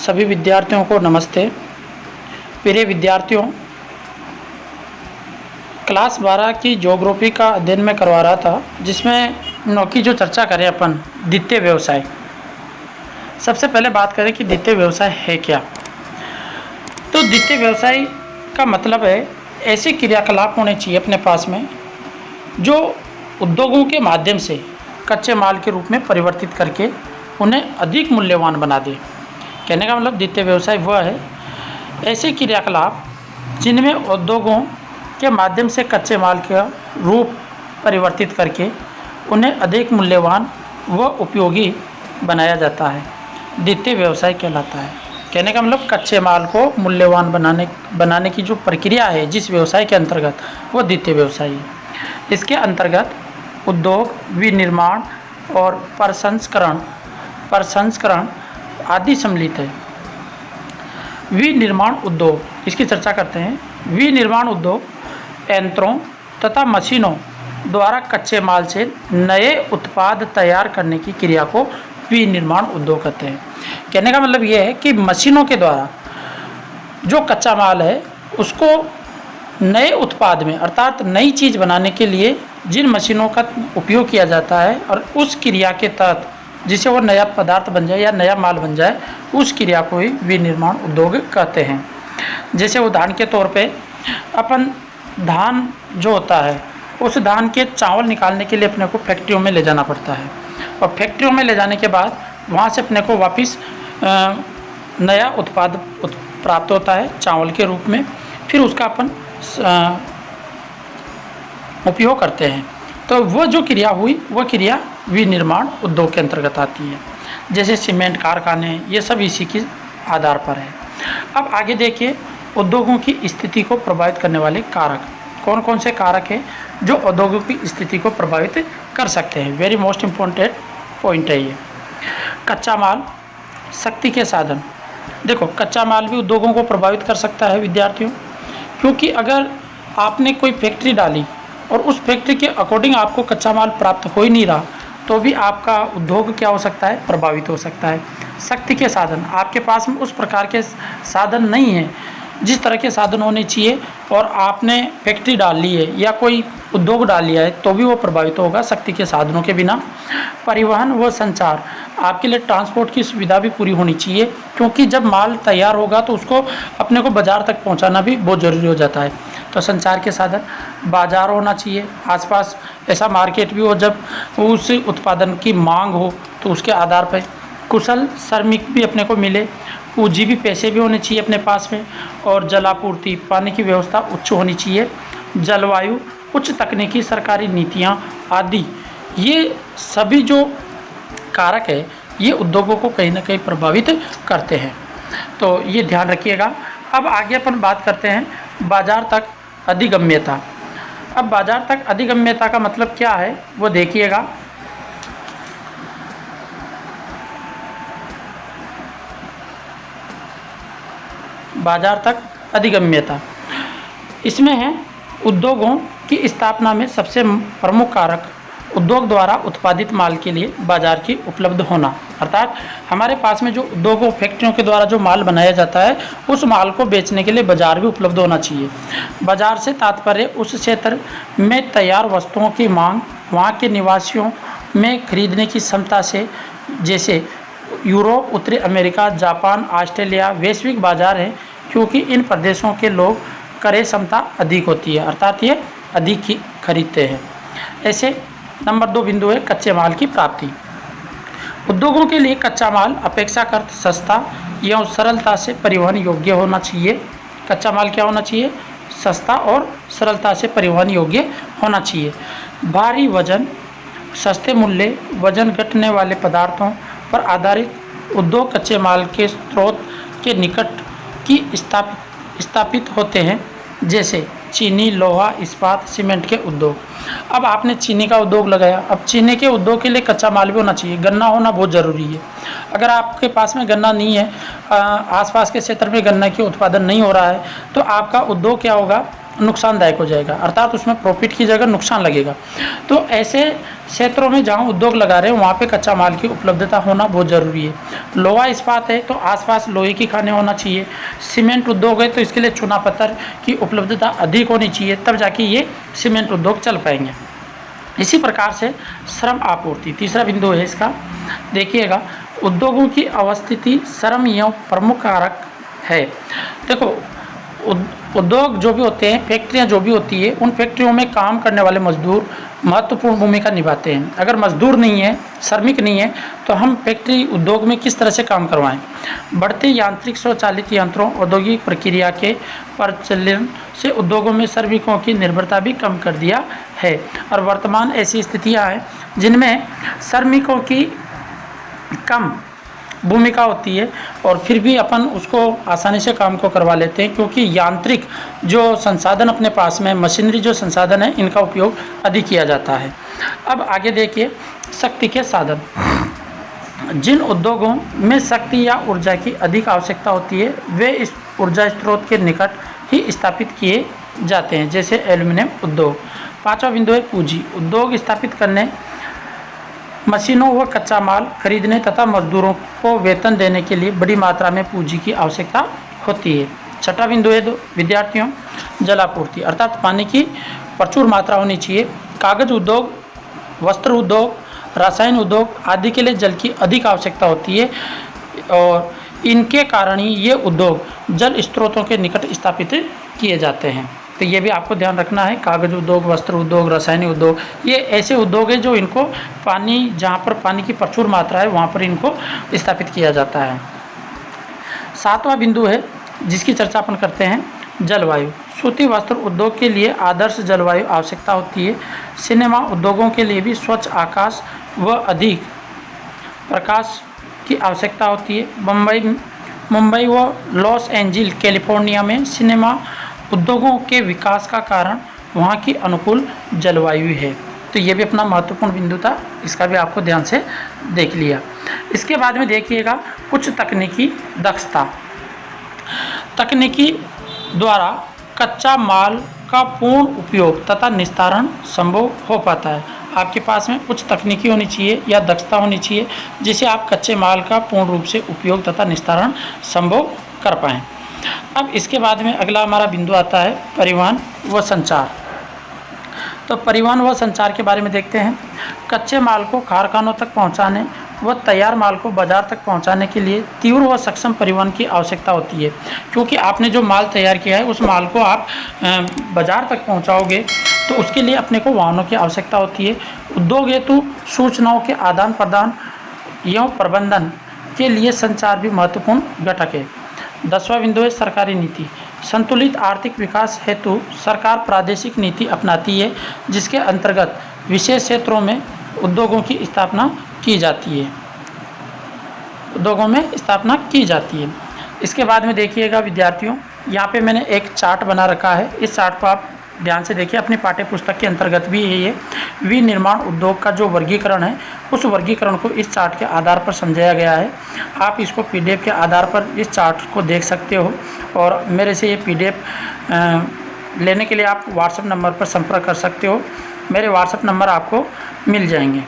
सभी विद्यार्थियों को नमस्ते। प्रिय विद्यार्थियों, क्लास 12 की ज्योग्राफी का अध्ययन मैं करवा रहा था, जिसमें नौकी जो चर्चा करें अपन द्वितीय व्यवसाय। सबसे पहले बात करें कि द्वितीय व्यवसाय है क्या। तो द्वितीय व्यवसाय का मतलब है ऐसे क्रियाकलाप होने चाहिए अपने पास में जो उद्योगों के माध्यम से कच्चे माल के रूप में परिवर्तित करके उन्हें अधिक मूल्यवान बना दे। कहने का मतलब द्वितीय व्यवसाय वह है ऐसे क्रियाकलाप जिनमें उद्योगों के माध्यम से कच्चे माल का रूप परिवर्तित करके उन्हें अधिक मूल्यवान व उपयोगी बनाया जाता है, द्वितीय व्यवसाय कहलाता है। कहने का मतलब कच्चे माल को मूल्यवान बनाने की जो प्रक्रिया है जिस व्यवसाय के अंतर्गत, वो द्वितीय व्यवसाय है। इसके अंतर्गत उद्योग, विनिर्माण और प्रसंस्करण आदि सम्मिलित है। विनिर्माण उद्योग, इसकी चर्चा करते हैं। विनिर्माण उद्योग यंत्रों तथा मशीनों द्वारा कच्चे माल से नए उत्पाद तैयार करने की क्रिया को विनिर्माण उद्योग कहते हैं। कहने का मतलब यह है कि मशीनों के द्वारा जो कच्चा माल है उसको नए उत्पाद में अर्थात नई चीज़ बनाने के लिए जिन मशीनों का उपयोग किया जाता है और उस क्रिया के तहत जिसे वो नया पदार्थ बन जाए या नया माल बन जाए, उस क्रिया को ही विनिर्माण उद्योग कहते हैं। जैसे उदाहरण के तौर पे अपन धान जो होता है उस धान के चावल निकालने के लिए अपने को फैक्ट्रियों में ले जाना पड़ता है और फैक्ट्रियों में ले जाने के बाद वहाँ से अपने को वापस नया उत्पाद प्राप्त होता है चावल के रूप में। फिर उसका अपन उपयोग करते हैं। तो वह जो क्रिया हुई वह क्रिया विनिर्माण उद्योग के अंतर्गत आती है। जैसे सीमेंट कारखाने, ये सब इसी के आधार पर है। अब आगे देखिए, उद्योगों की स्थिति को प्रभावित करने वाले कारक कौन कौन से कारक हैं जो उद्योगों की स्थिति को प्रभावित कर सकते हैं। वेरी मोस्ट इम्पोर्टेंट पॉइंट है ये। कच्चा माल, शक्ति के साधन। देखो, कच्चा माल भी उद्योगों को प्रभावित कर सकता है विद्यार्थियों, क्योंकि अगर आपने कोई फैक्ट्री डाली और उस फैक्ट्री के अकॉर्डिंग आपको कच्चा माल प्राप्त हो ही नहीं रहा, तो भी आपका उद्योग क्या हो सकता है, प्रभावित हो सकता है। शक्ति के साधन, आपके पास में उस प्रकार के साधन नहीं है जिस तरह के साधन होने चाहिए और आपने फैक्ट्री डाल ली है या कोई उद्योग डाल लिया है, तो भी वो प्रभावित होगा शक्ति के साधनों के बिना। परिवहन व संचार, आपके लिए ट्रांसपोर्ट की सुविधा भी पूरी होनी चाहिए, क्योंकि जब माल तैयार होगा तो उसको अपने को बाज़ार तक पहुंचाना भी बहुत ज़रूरी हो जाता है। तो संचार के साधन, बाज़ार होना चाहिए, आसपास ऐसा मार्केट भी हो जब उस उत्पादन की मांग हो, तो उसके आधार पर कुशल श्रमिक भी अपने को मिले, पूंजी भी, पैसे भी होने चाहिए अपने पास में, और जलापूर्ति, पानी की व्यवस्था उच्च होनी चाहिए, जलवायु, उच्च तकनीकी सरकारी नीतियाँ आदि, ये सभी जो कारक है ये उद्योगों को कहीं ना कहीं प्रभावित करते हैं। तो ये ध्यान रखिएगा। अब आगे अपन बात करते हैं बाजार तक अधिगम्यता। अब बाजार तक अधिगम्यता का मतलब क्या है वो देखिएगा। बाजार तक अधिगम्यता, इसमें है उद्योगों की स्थापना में सबसे प्रमुख कारक उद्योग द्वारा उत्पादित माल के लिए बाजार की उपलब्ध होना। अर्थात हमारे पास में जो उद्योगों, फैक्ट्रियों के द्वारा जो माल बनाया जाता है उस माल को बेचने के लिए बाजार भी उपलब्ध होना चाहिए। बाजार से तात्पर्य उस क्षेत्र में तैयार वस्तुओं की मांग वहाँ के निवासियों में खरीदने की क्षमता से, जैसे यूरोप, उत्तरी अमेरिका, जापान, ऑस्ट्रेलिया वैश्विक बाजार है, क्योंकि इन प्रदेशों के लोग क्रय क्षमता अधिक होती है, अर्थात ये अधिक ही खरीदते हैं। ऐसे नंबर 2 बिंदु है कच्चे माल की प्राप्ति। उद्योगों के लिए कच्चा माल अपेक्षाकृत सस्ता एवं सरलता से परिवहन योग्य होना चाहिए। कच्चा माल क्या होना चाहिए, सस्ता और सरलता से परिवहन योग्य होना चाहिए। भारी वजन, सस्ते मूल्य, वजन घटने वाले पदार्थों पर आधारित उद्योग कच्चे माल के स्रोत के निकट की स्थापित होते हैं, जैसे चीनी, लोहा, इस्पात, सीमेंट के उद्योग। अब आपने चीनी का उद्योग लगाया, अब चीनी के उद्योग के लिए कच्चा माल भी होना चाहिए, गन्ना होना बहुत ज़रूरी है। अगर आपके पास में गन्ना नहीं है, आसपास के क्षेत्र में गन्ना के उत्पादन नहीं हो रहा है, तो आपका उद्योग क्या होगा, नुकसानदायक हो जाएगा, अर्थात उसमें प्रॉफिट की जगह नुकसान लगेगा। तो ऐसे क्षेत्रों में जहाँ उद्योग लगा रहे हैं वहाँ पे कच्चा माल की उपलब्धता होना बहुत ज़रूरी है। लोहा इस्पात है तो आसपास लोहे की खानें होना चाहिए। सीमेंट उद्योग है तो इसके लिए चूना पत्थर की उपलब्धता अधिक होनी चाहिए, तब जाके ये सीमेंट उद्योग चल पाएंगे। इसी प्रकार से श्रम आपूर्ति तीसरा बिंदु है इसका। देखिएगा, उद्योगों की अवस्थिति श्रम एवं प्रमुख कारक है। देखो, उद्योग जो भी होते हैं, फैक्ट्रियां जो भी होती है, उन फैक्ट्रियों में काम करने वाले मजदूर महत्वपूर्ण भूमिका निभाते हैं। अगर मजदूर नहीं है, श्रमिक नहीं है, तो हम फैक्ट्री उद्योग में किस तरह से काम करवाएं। बढ़ते यांत्रिक स्वचालित यंत्रों औद्योगिक प्रक्रिया के प्रचलन से उद्योगों में श्रमिकों की निर्भरता भी कम कर दिया है, और वर्तमान ऐसी स्थितियां हैं जिनमें श्रमिकों की कम भूमिका होती है और फिर भी अपन उसको आसानी से काम को करवा लेते हैं, क्योंकि यांत्रिक जो संसाधन अपने पास में, मशीनरी जो संसाधन है, इनका उपयोग अधिक किया जाता है। अब आगे देखिए, शक्ति के साधन। जिन उद्योगों में शक्ति या ऊर्जा की अधिक आवश्यकता होती है वे इस ऊर्जा स्रोत के निकट ही स्थापित किए जाते हैं, जैसे एल्यूमिनियम उद्योग। पाँचवा बिंदु है पूंजी। उद्योग स्थापित करने, मशीनों व कच्चा माल खरीदने तथा मजदूरों को वेतन देने के लिए बड़ी मात्रा में पूंजी की आवश्यकता होती है। छठा बिंदु है विद्यार्थियों, जलापूर्ति, अर्थात पानी की प्रचुर मात्रा होनी चाहिए। कागज उद्योग, वस्त्र उद्योग, रसायन उद्योग आदि के लिए जल की अधिक आवश्यकता होती है और इनके कारण ही ये उद्योग जल स्रोतों के निकट स्थापित किए जाते हैं। तो ये भी आपको ध्यान रखना है। कागज उद्योग, वस्त्र उद्योग, रासायनिक उद्योग, ये ऐसे उद्योग है जो इनको पानी, जहाँ पर पानी की प्रचुर मात्रा है वहाँ पर इनको स्थापित किया जाता है। सातवां बिंदु है जिसकी चर्चा अपन करते हैं, जलवायु। सूती वस्त्र उद्योग के लिए आदर्श जलवायु आवश्यकता होती है। सिनेमा उद्योगों के लिए भी स्वच्छ आकाश व अधिक प्रकाश की आवश्यकता होती है। मुंबई व लॉस एंजिल्स कैलिफोर्निया में सिनेमा उद्योगों के विकास का कारण वहाँ की अनुकूल जलवायु है। तो ये भी अपना महत्वपूर्ण बिंदु था, इसका भी आपको ध्यान से देख लिया। इसके बाद में देखिएगा, उच्च तकनीकी दक्षता। तकनीकी द्वारा कच्चा माल का पूर्ण उपयोग तथा निस्तारण संभव हो पाता है। आपके पास में उच्च तकनीकी होनी चाहिए या दक्षता होनी चाहिए जिससे आप कच्चे माल का पूर्ण रूप से उपयोग तथा निस्तारण संभव कर पाएँ। अब इसके बाद में अगला हमारा बिंदु आता है परिवहन व संचार। तो परिवहन व संचार के बारे में देखते हैं। कच्चे माल को कारखानों तक पहुंचाने व तैयार माल को बाजार तक पहुंचाने के लिए तीव्र व सक्षम परिवहन की आवश्यकता होती है, क्योंकि आपने जो माल तैयार किया है उस माल को आप बाजार तक पहुंचाओगे तो उसके लिए अपने को वाहनों की आवश्यकता होती है। उद्योग हेतु सूचनाओं के आदान प्रदान एवं प्रबंधन के लिए संचार भी महत्वपूर्ण घटक है। 10वां बिंदु है सरकारी नीति। संतुलित आर्थिक विकास हेतु सरकार प्रादेशिक नीति अपनाती है जिसके अंतर्गत विशेष क्षेत्रों में उद्योगों की स्थापना की जाती है। उद्योगों में स्थापना की जाती है। इसके बाद में देखिएगा विद्यार्थियों, यहाँ पे मैंने एक चार्ट बना रखा है। इस चार्ट को आप ध्यान से देखिए, अपनी पाठ्य पुस्तक के अंतर्गत भी है ये। विनिर्माण उद्योग का जो वर्गीकरण है उस वर्गीकरण को इस चार्ट के आधार पर समझाया गया है। आप इसको PDF के आधार पर इस चार्ट को देख सकते हो और मेरे से ये PDF लेने के लिए आप व्हाट्सएप नंबर पर संपर्क कर सकते हो। मेरे व्हाट्सएप नंबर आपको मिल जाएंगे।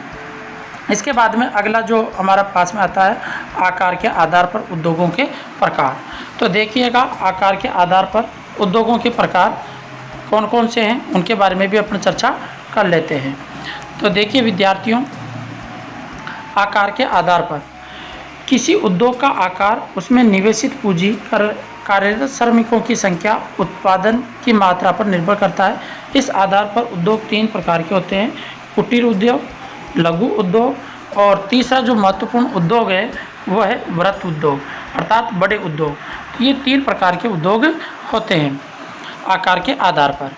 इसके बाद में अगला जो हमारा पास में आता है, आकार के आधार पर उद्योगों के प्रकार। तो देखिएगा, आकार के आधार पर उद्योगों के प्रकार कौन कौन से हैं उनके बारे में भी अपन चर्चा कर लेते हैं। तो देखिए विद्यार्थियों, आकार के आधार पर किसी उद्योग का आकार, उसमें निवेशित पूंजी, कार्यरत श्रमिकों की संख्या, उत्पादन की मात्रा पर निर्भर करता है। इस आधार पर उद्योग 3 प्रकार के होते हैं, कुटीर उद्योग, लघु उद्योग और तीसरा जो महत्वपूर्ण उद्योग है वह है वृहत उद्योग अर्थात बड़े उद्योग। ये 3 प्रकार के उद्योग होते हैं आकार के आधार पर।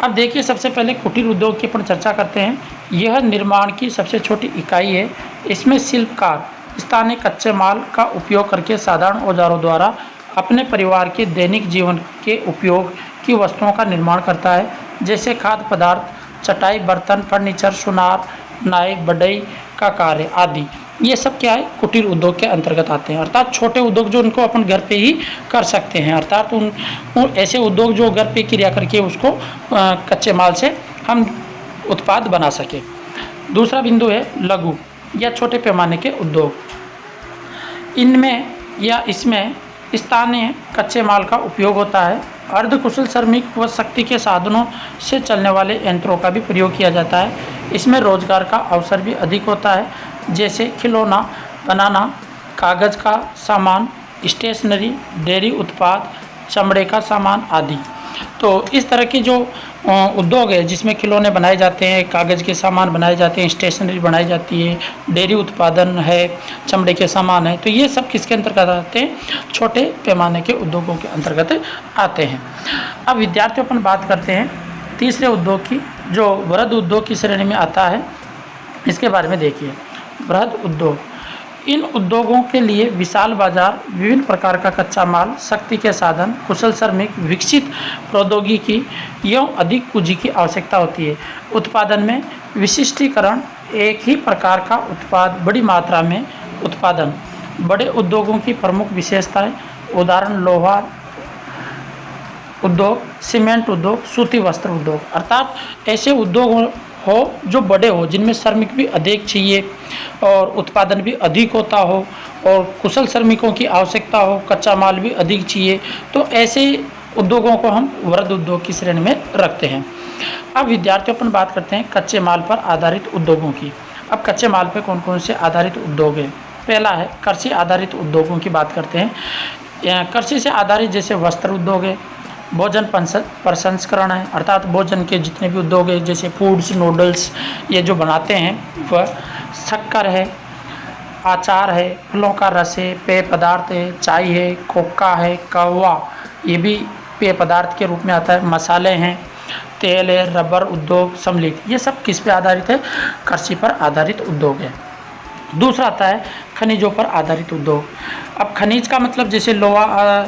अब देखिए, सबसे पहले कुटीर उद्योग की अपन चर्चा करते हैं। यह निर्माण की सबसे छोटी इकाई है। इसमें शिल्पकार स्थानीय कच्चे माल का उपयोग करके साधारण औजारों द्वारा अपने परिवार के दैनिक जीवन के उपयोग की वस्तुओं का निर्माण करता है, जैसे खाद्य पदार्थ, चटाई, बर्तन, फर्नीचर, सुनार, नाई, बढ़ई, का कार्य आदि, ये सब क्या है, कुटीर उद्योग के अंतर्गत आते हैं। अर्थात छोटे उद्योग जो उनको अपन घर पे ही कर सकते हैं, अर्थात उन ऐसे उद्योग जो घर पे क्रिया करके उसको कच्चे माल से हम उत्पाद बना सके। दूसरा बिंदु है लघु या छोटे पैमाने के उद्योग। इनमें या इसमें स्थानीय कच्चे माल का उपयोग होता है। अर्धकुशल श्रमिक व शक्ति के साधनों से चलने वाले यंत्रों का भी प्रयोग किया जाता है। इसमें रोजगार का अवसर भी अधिक होता है, जैसे खिलौना बनाना, कागज़ का सामान, स्टेशनरी, डेयरी उत्पाद, चमड़े का सामान आदि। तो इस तरह के जो उद्योग है जिसमें खिलौने बनाए जाते हैं, कागज़ के सामान बनाए जाते हैं, स्टेशनरी बनाई जाती है, डेयरी उत्पादन है, चमड़े के सामान है, तो ये सब किसके अंतर्गत आते हैं, छोटे पैमाने के उद्योगों के अंतर्गत आते हैं। अब विद्यार्थियों अपन बात करते हैं तीसरे उद्योग की, जो वृहद उद्योग की श्रेणी में आता है। इसके बारे में देखिए, वृहद उद्योग, इन उद्योगों के लिए विशाल बाजार, विभिन्न प्रकार का कच्चा माल, शक्ति के साधन, कुशल श्रमिक, विकसित प्रौद्योगिकी एवं अधिक पूंजी की आवश्यकता होती है। उत्पादन में विशिष्टीकरण, एक ही प्रकार का उत्पाद बड़ी मात्रा में उत्पादन। बड़े उद्योगों की प्रमुख विशेषताएं, उदाहरण लोहा उद्योग, सीमेंट उद्योग, सूती वस्त्र उद्योग। अर्थात ऐसे उद्योग हो जो बड़े हो, जिनमें श्रमिक भी अधिक चाहिए और उत्पादन भी अधिक होता हो और कुशल श्रमिकों की आवश्यकता हो, कच्चा माल भी अधिक चाहिए, तो ऐसे उद्योगों को हम वृहद उद्योग की श्रेणी में रखते हैं। अब विद्यार्थियों अपन बात करते हैं कच्चे माल पर आधारित उद्योगों की। अब कच्चे माल पर कौन कौन से आधारित उद्योग है? पहला है कृषि आधारित उद्योगों की बात करते हैं। कृषि से आधारित जैसे वस्त्र उद्योग है, भोजन प्रसंस्करण है, अर्थात भोजन के जितने भी उद्योग है जैसे फूड्स, नूडल्स ये जो बनाते हैं वह, शक्कर है, अचार है, फलों का रस है, पेय पदार्थ है, चाय है, कोका है, कहवा ये भी पेय पदार्थ के रूप में आता है, मसाले हैं, तेल है, रबर उद्योग सम्मिलित, ये सब किस पे आधारित है? कृषि पर आधारित उद्योग है। दूसरा आता है खनिजों पर आधारित उद्योग। अब खनिज का मतलब जैसे लोहा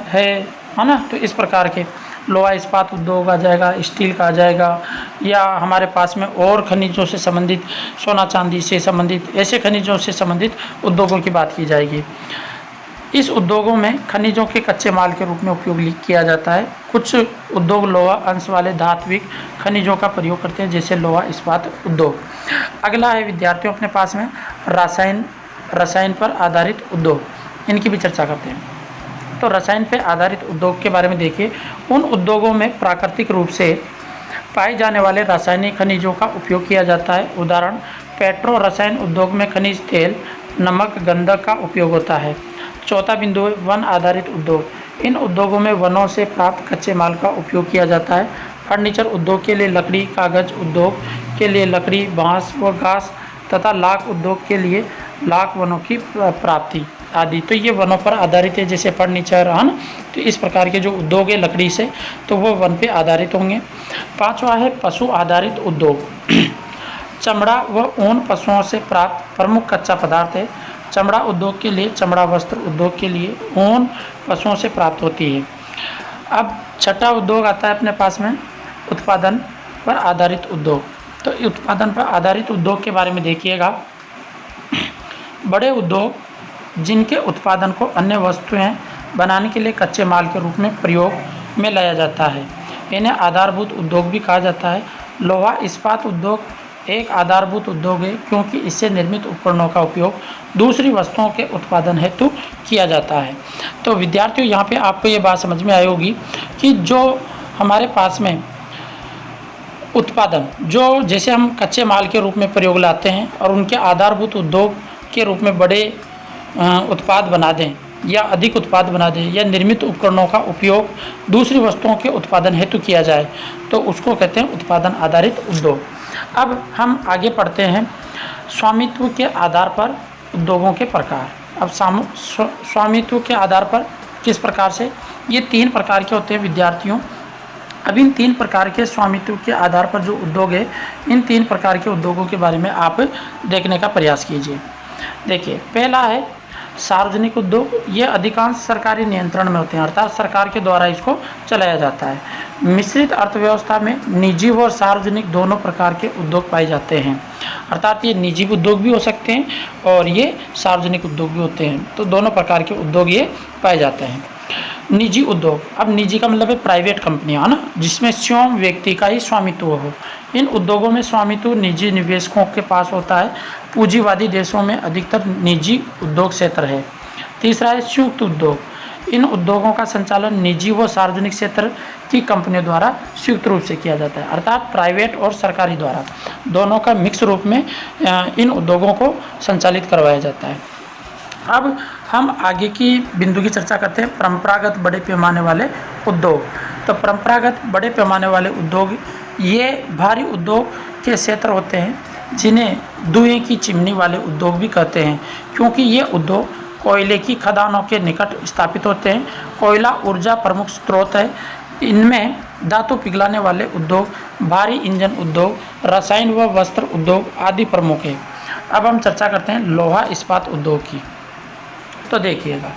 है ना, तो इस प्रकार के लोहा इस्पात उद्योग आ जाएगा, स्टील का आ जाएगा, या हमारे पास में और खनिजों से संबंधित, सोना चांदी से संबंधित, ऐसे खनिजों से संबंधित उद्योगों की बात की जाएगी। इस उद्योगों में खनिजों के कच्चे माल के रूप में उपयोग किया जाता है। कुछ उद्योग लोहा अंश वाले धात्विक खनिजों का प्रयोग करते हैं, जैसे लोहा इस्पात उद्योग। अगला है विद्यार्थियों अपने पास में रसायन पर आधारित उद्योग, इनकी भी चर्चा करते हैं। तो रसायन पर आधारित उद्योग के बारे में देखिए, उन उद्योगों में प्राकृतिक रूप से पाए जाने वाले रासायनिक खनिजों का उपयोग किया जाता है। उदाहरण पेट्रो रसायन उद्योग में खनिज तेल, नमक, गंधक का उपयोग होता है। चौथा बिंदु है वन आधारित उद्योग। इन उद्योगों में वनों से प्राप्त कच्चे माल का उपयोग किया जाता है। फर्नीचर उद्योग के लिए लकड़ी, कागज उद्योग के लिए लकड़ी, बांस व घास तथा लाख उद्योग के लिए लाख वनों की प्राप्ति आदि। तो ये वनों पर आधारित है, जैसे फर्नीचर है ना, तो इस प्रकार के जो उद्योग है लकड़ी से, तो वो वन पे आधारित होंगे। पांचवा है पशु आधारित उद्योग। चमड़ा व ऊन पशुओं से प्राप्त प्रमुख कच्चा पदार्थ है। चमड़ा उद्योग के लिए, चमड़ा वस्त्र उद्योग के लिए ऊन पशुओं से प्राप्त होती है। अब छठा उद्योग आता है अपने पास में उत्पादन पर आधारित उद्योग। तो उत्पादन पर आधारित उद्योग के बारे में देखिएगा, बड़े उद्योग जिनके उत्पादन को अन्य वस्तुएं बनाने के लिए कच्चे माल के रूप में प्रयोग में लाया जाता है, इन्हें आधारभूत उद्योग भी कहा जाता है। लोहा इस्पात उद्योग एक आधारभूत उद्योग है, क्योंकि इससे निर्मित उपकरणों का उपयोग दूसरी वस्तुओं के उत्पादन हेतु किया जाता है। तो विद्यार्थियों, यहाँ पे आपको ये बात समझ में आई होगी कि जो हमारे पास में उत्पादन, जो जैसे हम कच्चे माल के रूप में प्रयोग लाते हैं और उनके आधारभूत उद्योग के रूप में बड़े उत्पाद बना दें या अधिक उत्पाद बना दें, या निर्मित उपकरणों का उपयोग दूसरी वस्तुओं के उत्पादन हेतु किया जाए, तो उसको कहते हैं उत्पादन आधारित उद्योग। अब हम आगे पढ़ते हैं स्वामित्व के आधार पर उद्योगों के प्रकार। अब स्वामित्व के आधार पर किस प्रकार से, ये 3 प्रकार के होते हैं विद्यार्थियों। अब इन 3 प्रकार के स्वामित्व के आधार पर जो उद्योग है, इन 3 प्रकार के उद्योगों के बारे में आप देखने का प्रयास कीजिए। देखिए, पहला है सार्वजनिक उद्योग। ये अधिकांश सरकारी नियंत्रण में होते हैं, अर्थात सरकार के द्वारा इसको चलाया जाता है। मिश्रित अर्थव्यवस्था में निजी व सार्वजनिक दोनों प्रकार के उद्योग पाए जाते हैं। अर्थात ये निजी उद्योग भी हो सकते हैं और ये सार्वजनिक उद्योग भी होते हैं। तो दोनों प्रकार के उद्योग ये पाए जाते हैं। निजी उद्योग, अब निजी का मतलब है प्राइवेट कंपनियां, है ना, जिसमें स्वयं व्यक्ति का ही स्वामित्व हो। इन उद्योगों में स्वामित्व निजी निवेशकों के पास होता है। पूंजीवादी देशों में अधिकतर निजी उद्योग क्षेत्र है। तीसरा है संयुक्त उद्योग। इन उद्योगों का संचालन निजी व सार्वजनिक क्षेत्र की कंपनियों द्वारा संयुक्त रूप से किया जाता है, अर्थात प्राइवेट और सरकारी द्वारा दोनों का मिक्स रूप में इन उद्योगों को संचालित करवाया जाता है। अब हम आगे की बिंदु की चर्चा करते हैं, परंपरागत बड़े पैमाने वाले उद्योग। तो परंपरागत बड़े पैमाने वाले उद्योग ये भारी उद्योग के क्षेत्र होते हैं जिन्हें धुएं की चिमनी वाले उद्योग भी कहते हैं, क्योंकि ये उद्योग कोयले की खदानों के निकट स्थापित होते हैं। कोयला ऊर्जा प्रमुख स्रोत है। इनमें धातु पिघलाने वाले उद्योग, भारी इंजन उद्योग, रसायन व वस्त्र उद्योग आदि प्रमुख हैं। अब हम चर्चा करते हैं लोहा इस्पात उद्योग की। तो देखिएगा,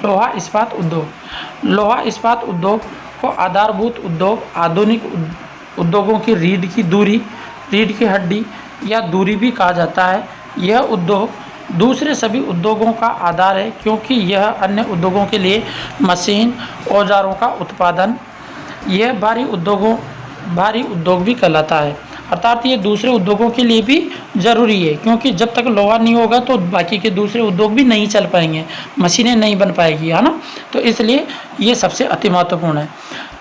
लोहा इस्पात उद्योग, लोहा इस्पात उद्योग को आधारभूत उद्योग, आधुनिक उद्योगों की रीढ़ की हड्डी या धुरी भी कहा जाता है। यह उद्योग दूसरे सभी उद्योगों का आधार है, क्योंकि यह अन्य उद्योगों के लिए मशीन औजारों का उत्पादन, यह भारी उद्योग भी कहलाता है। अर्थात ये दूसरे उद्योगों के लिए भी ज़रूरी है, क्योंकि जब तक लोहा नहीं होगा तो बाकी के दूसरे उद्योग भी नहीं चल पाएंगे, मशीनें नहीं बन पाएगी, है ना। तो इसलिए ये सबसे अति महत्वपूर्ण है।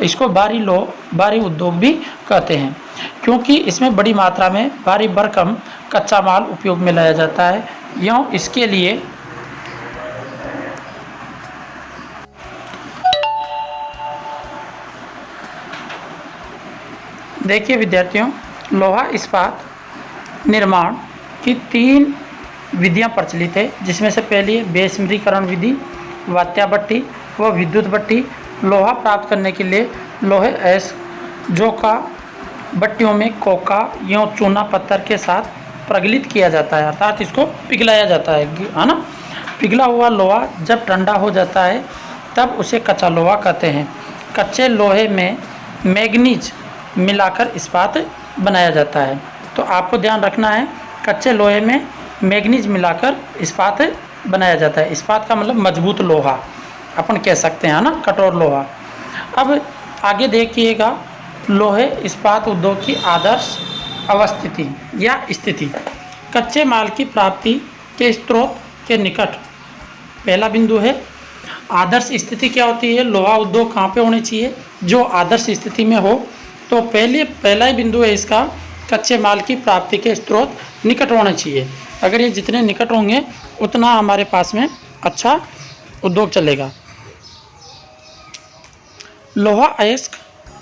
इसको भारी उद्योग भी कहते हैं, क्योंकि इसमें बड़ी मात्रा में भारी भरकम कच्चा माल उपयोग में लाया जाता है। यूँ इसके लिए देखिए विद्यार्थियों, लोहा इस्पात निर्माण की 3 विधियां प्रचलित है, जिसमें से पहली है बेसमरीकरण विधि, वात्या भट्टी व विद्युत भट्टी। लोहा प्राप्त करने के लिए लोहे जोका भट्टियों में कोका या चूना पत्थर के साथ प्रगलित किया जाता है, अर्थात इसको पिघलाया जाता है ना। पिघला हुआ लोहा जब ठंडा हो जाता है तब उसे कच्चा लोहा कहते हैं। कच्चे लोहे में मैग्नीज मिलाकर इस्पात बनाया जाता है। तो आपको ध्यान रखना है, कच्चे लोहे में मैग्नीज मिलाकर इस्पात बनाया जाता है। इस्पात का मतलब मजबूत लोहा अपन कह सकते हैं, ना, कठोर लोहा। अब आगे देखिएगा, लोहे इस्पात उद्योग की आदर्श अवस्थिति या स्थिति। कच्चे माल की प्राप्ति के स्रोत के निकट पहला बिंदु है। आदर्श स्थिति क्या होती है? लोहा उद्योग कहाँ पे होने चाहिए? जो आदर्श स्थिति में हो। तो पहला ही बिंदु है इसका, कच्चे माल की प्राप्ति के स्रोत निकट होने चाहिए। अगर ये जितने निकट होंगे उतना हमारे पास में अच्छा उद्योग चलेगा। लोहा अयस्क,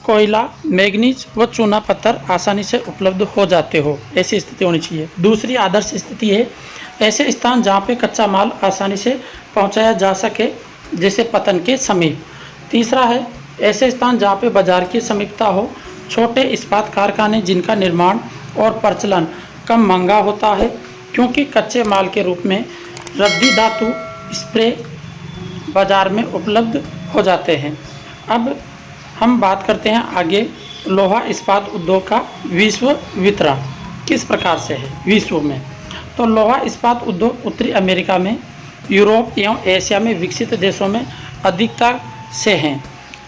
कोयला, मैग्नीज व चूना पत्थर आसानी से उपलब्ध हो जाते हो, ऐसी स्थिति होनी चाहिए। दूसरी आदर्श स्थिति है ऐसे स्थान जहाँ पे कच्चा माल आसानी से पहुँचाया जा सके, जैसे पतन के समीप। तीसरा है ऐसे स्थान जहाँ पे बाजार की समीपता हो। छोटे इस्पात कारखाने जिनका निर्माण और प्रचलन कम महंगा होता है, क्योंकि कच्चे माल के रूप में रद्दी धातु स्प्रे बाजार में उपलब्ध हो जाते हैं। अब हम बात करते हैं आगे लोहा इस्पात उद्योग का विश्व वितरण किस प्रकार से है विश्व में। तो लोहा इस्पात उद्योग उत्तरी अमेरिका में, यूरोप एवं एशिया में विकसित देशों में अधिकता से हैं।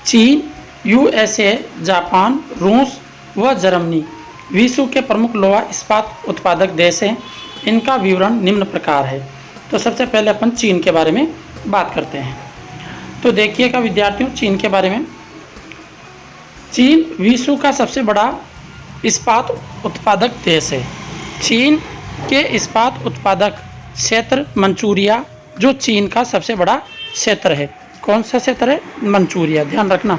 चीन, यूएसए, जापान, रूस व जर्मनी विश्व के प्रमुख लोहा इस्पात उत्पादक देश हैं। इनका विवरण निम्न प्रकार है। तो सबसे पहले अपन चीन के बारे में बात करते हैं। तो देखिएगा विद्यार्थियों, चीन के बारे में। चीन विश्व का सबसे बड़ा इस्पात उत्पादक देश है। चीन के इस्पात उत्पादक क्षेत्र मंचूरिया, जो चीन का सबसे बड़ा क्षेत्र है। कौन सा क्षेत्र है? मंचूरिया, ध्यान रखना,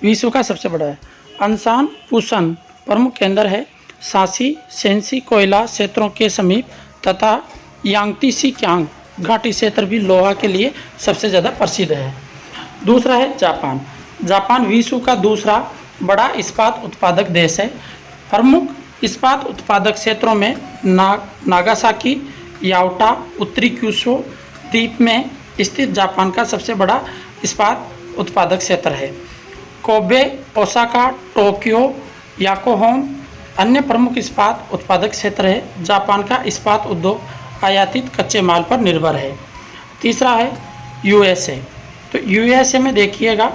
विश्व का सबसे बड़ा है। अनसान पुसन प्रमुख केंद्र है। सांसी सेंसी कोयला क्षेत्रों के समीप तथा यांगती सिक्यांग घाटी क्षेत्र भी लोहा के लिए सबसे ज़्यादा प्रसिद्ध है। दूसरा है जापान। जापान विश्व का दूसरा बड़ा इस्पात उत्पादक देश है। प्रमुख इस्पात उत्पादक क्षेत्रों में नागासाकी, याओटा, उत्तरी क्यूशो द्वीप में स्थित जापान का सबसे बड़ा इस्पात उत्पादक क्षेत्र है। कोबे, ओसाका, टोक्यो, याकोहामा, अन्य प्रमुख इस्पात उत्पादक क्षेत्र है। जापान का इस्पात उद्योग आयातित कच्चे माल पर निर्भर है। तीसरा है यूएसए। तो यूएसए में देखिएगा,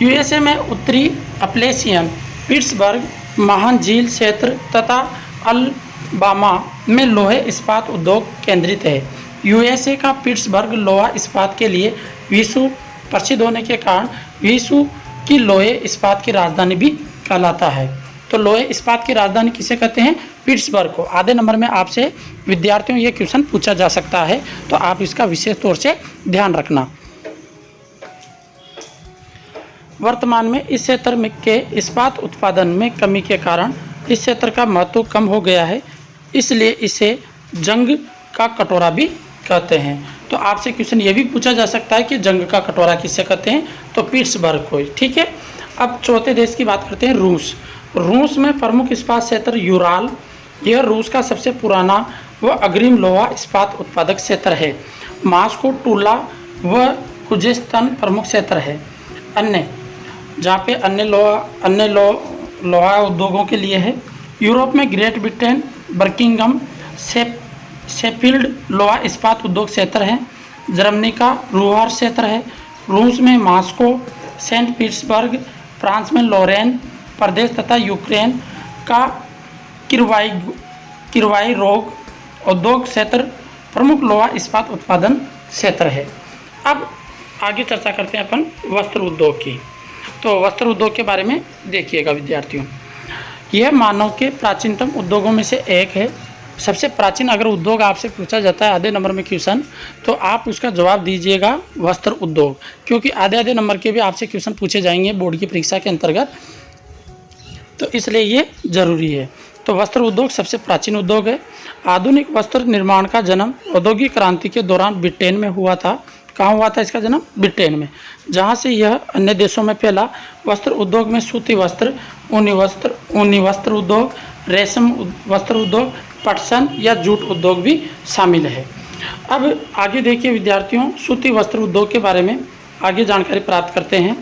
यूएसए में उत्तरी अपलेशियन, पिट्सबर्ग, महान झील क्षेत्र तथा अलबामा में लोहे इस्पात उद्योग केंद्रित है। यूएसए का पिट्सबर्ग लोहा इस्पात के लिए विश्व प्रसिद्ध होने के कारण विश्व की लोहे इस्पात की राजधानी भी कहलाता है। तो लोहे इस्पात की राजधानी किसे कहते हैं? पिट्सबर्ग को। आधे नंबर में आपसे विद्यार्थियों ये क्वेश्चन पूछा जा सकता है, तो आप इसका विशेष तौर से ध्यान रखना। वर्तमान में इस क्षेत्र में के इस्पात उत्पादन में कमी के कारण इस क्षेत्र का महत्व कम हो गया है, इसलिए इसे जंग का कटोरा भी कहते हैं। तो आपसे क्वेश्चन ये भी पूछा जा सकता है कि जंग का कटोरा किसे कहते हैं? तो पिट्सबर्ग को। ठीक है। अब चौथे देश की बात करते हैं, रूस। रूस में प्रमुख इस्पात क्षेत्र यूराल, यह रूस का सबसे पुराना व अग्रिम लोहा इस्पात उत्पादक क्षेत्र है। मास्को, टूला व खुजेस्तान प्रमुख क्षेत्र है। अन्य, जहाँ पे अन्य लोहा उद्योगों के लिए है। यूरोप में ग्रेट ब्रिटेन, बर्किंगम, शेफील्ड लोहा इस्पात उद्योग क्षेत्र है। जर्मनी का रूहार क्षेत्र है। रूस में मॉस्को, सेंट पीटर्सबर्ग, फ्रांस में लोरेन प्रदेश तथा यूक्रेन का किरवाई रोग उद्योग क्षेत्र प्रमुख लोहा इस्पात उत्पादन क्षेत्र है। अब आगे चर्चा करते हैं अपन वस्त्र उद्योग की। तो वस्त्र उद्योग के बारे में देखिएगा विद्यार्थियों, यह मानव के प्राचीनतम उद्योगों में से एक है। सबसे प्राचीन अगर उद्योग आपसे पूछा जाता है आधे नंबर में क्वेश्चन, तो आप उसका जवाब दीजिएगा वस्त्र उद्योग, क्योंकि आधे नंबर के भी आपसे क्वेश्चन पूछे जाएंगे बोर्ड की परीक्षा के अंतर्गत, तो इसलिए ये जरूरी है। तो वस्त्र उद्योग सबसे प्राचीन उद्योग है। आधुनिक वस्त्र निर्माण का जन्म औद्योगिक क्रांति के दौरान ब्रिटेन में हुआ था। कहाँ हुआ था इसका जन्म? ब्रिटेन में, जहाँ से यह अन्य देशों में फैला। वस्त्र उद्योग में सूती वस्त्र, ऊनी वस्त्र उद्योग, रेशम वस्त्र उद्योग, पटसन या जूट उद्योग भी शामिल है। अब आगे देखिए विद्यार्थियों, सूती वस्त्र उद्योग के बारे में आगे जानकारी प्राप्त करते हैं।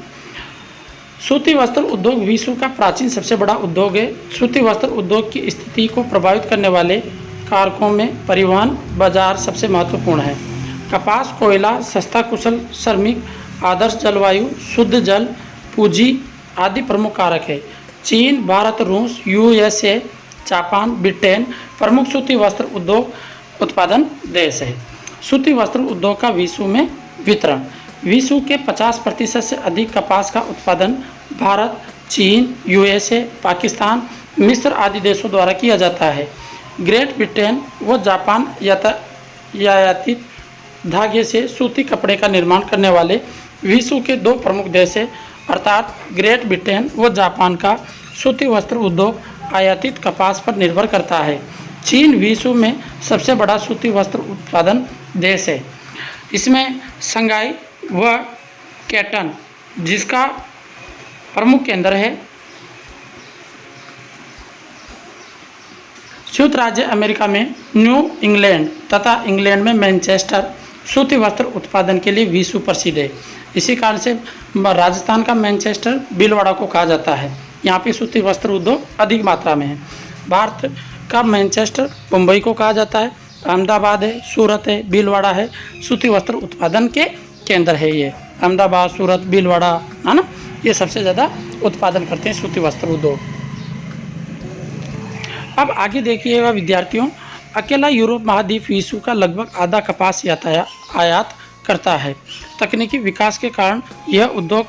सूती वस्त्र उद्योग विश्व का प्राचीन सबसे बड़ा उद्योग है। सूती वस्त्र उद्योग की स्थिति को प्रभावित करने वाले कारकों में परिवहन बाजार सबसे महत्वपूर्ण है। कपास, कोयला, सस्ता कुशल श्रमिक, आदर्श जलवायु, शुद्ध जल, पूंजी आदि प्रमुख कारक है। चीन, भारत, रूस, यूएसए, जापान, ब्रिटेन प्रमुख सूती वस्त्र उद्योग उत्पादन देश है। सूती वस्त्र उद्योग का विश्व में वितरण, विश्व के 50% से अधिक कपास का उत्पादन भारत, चीन, यूएसए, पाकिस्तान, मिस्र आदि देशों द्वारा किया जाता है। ग्रेट ब्रिटेन व जापान आयातित धागे से सूती कपड़े का निर्माण करने वाले विश्व के दो प्रमुख देश हैं, अर्थात ग्रेट ब्रिटेन व जापान का सूती वस्त्र उद्योग आयातित कपास पर निर्भर करता है। चीन विश्व में सबसे बड़ा सूती वस्त्र उत्पादन देश है। इसमें शंघाई व कैटन जिसका प्रमुख केंद्र है। संयुक्त राज्य अमेरिका में न्यू इंग्लैंड तथा इंग्लैंड में मैनचेस्टर सूती वस्त्र उत्पादन के लिए विश्व प्रसिद्ध है। इसी कारण से राजस्थान का मैनचेस्टर भीलवाड़ा को कहा जाता है। यहाँ पे सूती वस्त्र उद्योग अधिक मात्रा में है। भारत का मैनचेस्टर मुंबई को कहा जाता है। अहमदाबाद है, सूरत है, भीलवाड़ा है, सूती वस्त्र उत्पादन के केंद्र है। ये अहमदाबाद, सूरत, भीलवाड़ा है ना, ये सबसे ज़्यादा उत्पादन करते हैं सूती वस्त्र उद्योग। अब आगे देखिएगा विद्यार्थियों, अकेला यूरोप महाद्वीप विश्व का लगभग आधा कपास आयात करता है। तकनीकी विकास के कारण यह उद्योग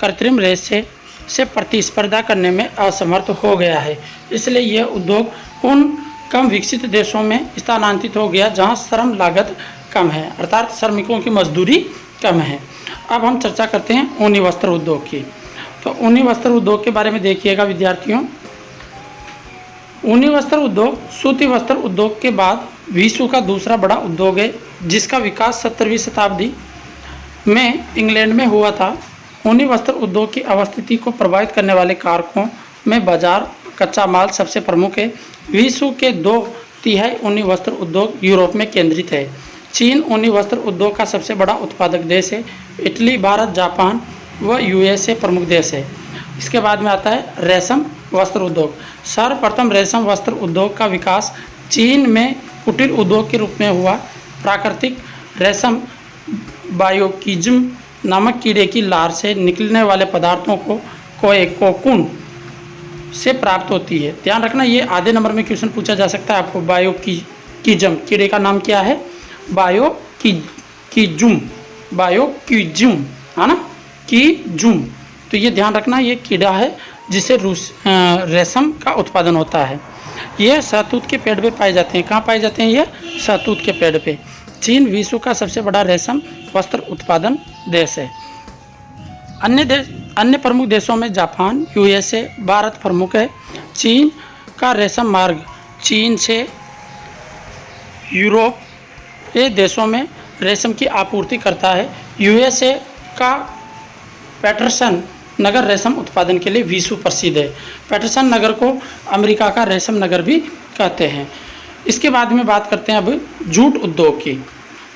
कृत्रिम रेशे से प्रतिस्पर्धा करने में असमर्थ हो गया है। इसलिए यह उद्योग उन कम विकसित देशों में स्थानांतरित हो गया जहां श्रम लागत कम है, अर्थात श्रमिकों की मजदूरी कम है। अब हम चर्चा करते हैं ऊनी वस्त्र उद्योग की। तो ऊनी वस्त्र उद्योग के बारे में देखिएगा विद्यार्थियों, ऊनी वस्त्र उद्योग सूती वस्त्र उद्योग के बाद विश्व का दूसरा बड़ा उद्योग है, जिसका विकास 17वीं शताब्दी में इंग्लैंड में हुआ था। ऊनी वस्त्र उद्योग की अवस्थिति को प्रभावित करने वाले कारकों में बाजार, कच्चा माल सबसे प्रमुख है। विश्व के 2/3 ऊनी वस्त्र उद्योग यूरोप में केंद्रित है। चीन ऊनी वस्त्र उद्योग का सबसे बड़ा उत्पादक देश है। इटली, भारत, जापान, वह यूएसए प्रमुख देश है। इसके बाद में आता है रेशम वस्त्र उद्योग। सर्वप्रथम रेशम वस्त्र उद्योग का विकास चीन में कुटीर उद्योग के रूप में हुआ। प्राकृतिक रेशम बायोकिज्म नामक कीड़े की लार से निकलने वाले पदार्थों को कोकून से प्राप्त होती है। ध्यान रखना, ये आधे नंबर में क्वेश्चन पूछा जा सकता है आपको। बायोकिज्म कीड़े का नाम क्या है? बायोकिज्म है ना, कीजुम। तो ये ध्यान रखना, ये कीड़ा है जिससे रेशम का उत्पादन होता है। ये शहतूत के पेड़ पे पाए जाते हैं। कहाँ पाए जाते हैं? ये शहतूत के पेड़ पे। चीन विश्व का सबसे बड़ा रेशम वस्त्र उत्पादन देश है। अन्य प्रमुख देशों में जापान, यूएसए, भारत प्रमुख है। चीन का रेशम मार्ग चीन से यूरोप ये देशों में रेशम की आपूर्ति करता है। यूएसए का पैटरसन नगर रेशम उत्पादन के लिए विश्व प्रसिद्ध है। पैटरसन नगर को अमेरिका का रेशम नगर भी कहते हैं। इसके बाद में बात करते हैं अब जूट उद्योग की।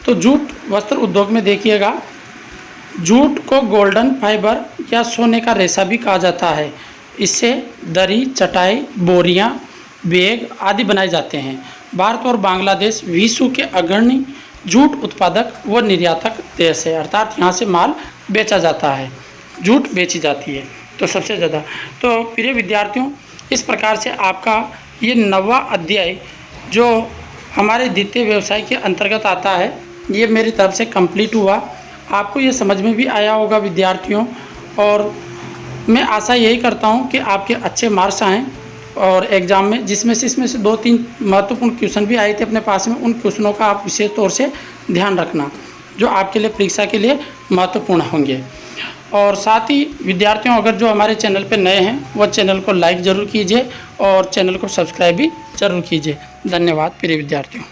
तो जूट वस्त्र उद्योग में देखिएगा, जूट को गोल्डन फाइबर या सोने का रेशा भी कहा जाता है। इससे दरी, चटाई, बोरियां, बैग आदि बनाए जाते हैं। भारत और बांग्लादेश विश्व के अग्रणी जूट उत्पादक व निर्यातक देश है, अर्थात यहाँ से माल बेचा जाता है, जूट बेची जाती है तो सबसे ज़्यादा। तो प्रिय विद्यार्थियों, इस प्रकार से आपका ये 9वां अध्याय जो हमारे द्वितीय व्यवसाय के अंतर्गत आता है, ये मेरी तरफ से कंप्लीट हुआ। आपको ये समझ में भी आया होगा विद्यार्थियों, और मैं आशा यही करता हूँ कि आपके अच्छे मार्क्स आएँ और एग्ज़ाम में, इसमें से 2-3 महत्वपूर्ण क्वेश्चन भी आए थे अपने पास में, उन क्वेश्चनों का आप विशेष तौर से ध्यान रखना जो आपके लिए परीक्षा के लिए महत्वपूर्ण होंगे। और साथ ही विद्यार्थियों, अगर जो हमारे चैनल पर नए हैं वह चैनल को लाइक ज़रूर कीजिए और चैनल को सब्सक्राइब भी ज़रूर कीजिए। धन्यवाद प्रिय विद्यार्थियों।